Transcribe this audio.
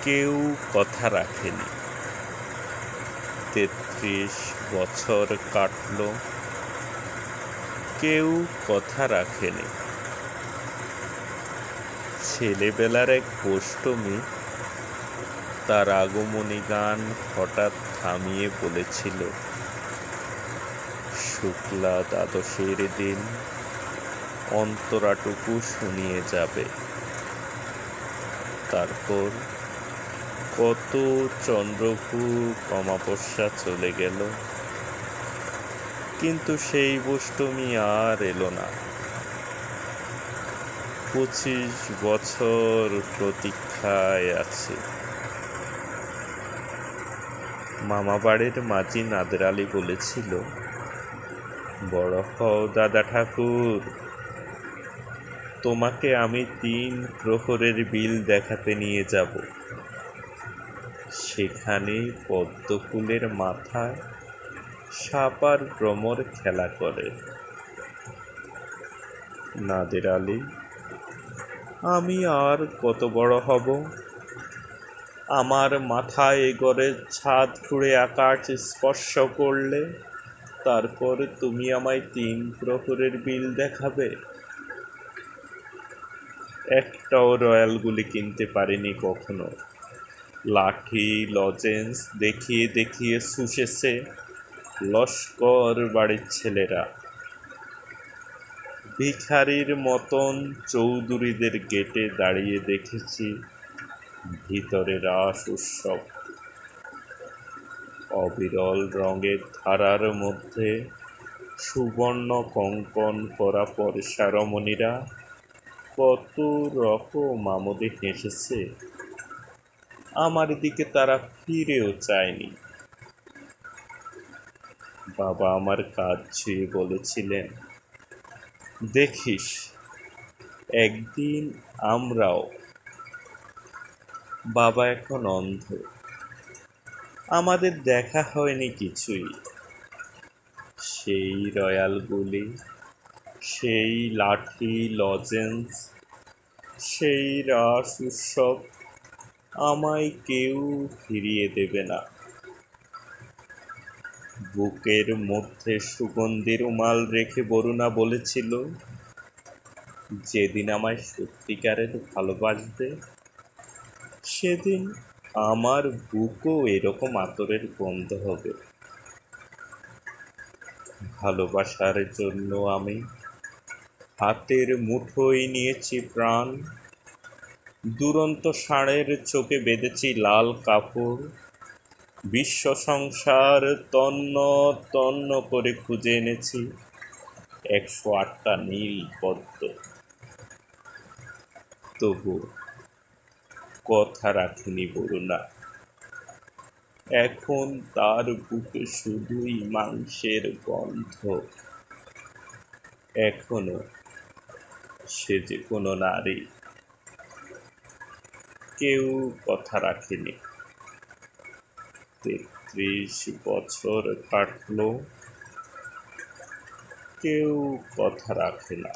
কেউ কথা রাখেনি। ৩৩ বছর কাটল, কেউ কথা রাখেনি। ছেলেবেলার এক গোষ্ঠমী তার আগমনী গান হঠাৎ থামিয়ে বলেছিল, শুক্লা দ্বাদশীর দিন অন্তরাটুকু শুনিয়ে যাবে। তারপর কত চন্দ্রভূপ অমাবস্যা চলে গেল, কিন্তু সেই গোষ্ঠমী আর এলো না। ২৫ বছর প্রতীক্ষায় আছে। মামাবাড়ির মাঝি নাদের আলী বলেছিল, বড় হও দাদা ঠাকুর, তোমাকে আমি ৩ প্রহরের বিল দেখাতে নিয়ে যাব। সেখানে পদ্মফুলের মাথায় সাপ আর ভ্রমর খেলা করে। নাদের আলী, আমি আর কত বড় হব? আমার মাথায় এ ঘরের ছাদ খুঁড়ে আকাশ স্পর্শ করলে তারপর তুমি আমায় ৩ প্রহরের বিল দেখাবে? একটাও রয়্যাল গুলি কিনতে পারিনি কখনো। লাঠি লজেন্স দেখিয়ে দেখিয়ে শুষেছে লস্কর বাড়ির ছেলেরা। ভিখারির মতন চৌধুরীদের গেটে দাঁড়িয়ে দেখেছি ভিতরে রাস উৎসব। অবিরল রঙের ধারার মধ্যে সুবর্ণ কঙ্কণ করা পরশা রমণীরা কত রকম আমোদে হেসেছে। আমার দিকে তারা ফিরেও চায়নি। বাবা আমার কাজ ছুঁয়ে বলেছিলেন, দেখিস একদিন আমরাও। বাবা এখন অন্ধ, আমাদের দেখা হয়নি কিছুই। সেই রয়্যালগুলি, সেই লাঠি লজেন্স, সেই রাস উৎসব আমায় কেউ ফিরিয়ে দেবে না। বুকের মধ্যে সুগন্ধি রুমাল রেখে বরুণা বলেছিল, যেদিন আমায় সত্যিকারের ভালোবাসবে সেদিন আমার বুকও এরকম আতরের গন্ধ হবে। ভালোবাসার জন্য আমি হাতের মুঠোয় নিয়েছি প্রাণ। দুরন্ত ষাঁড়ের চোখে বেঁধেছি লাল কাপড়। বিশ্ব সংসার তন্ন তন্ন করে খুঁজে এনেছি ১০৮টা নীল পদ্ম। তবু কথা রাখিনি বরুণা। এখন তার বুকে শুধুই মাংসের গন্ধ। এখনো সে যে কোনো নারী। কেউ কথা রাখেনি। ৩৩ বছর কাটল, কেউ কথা রাখে না।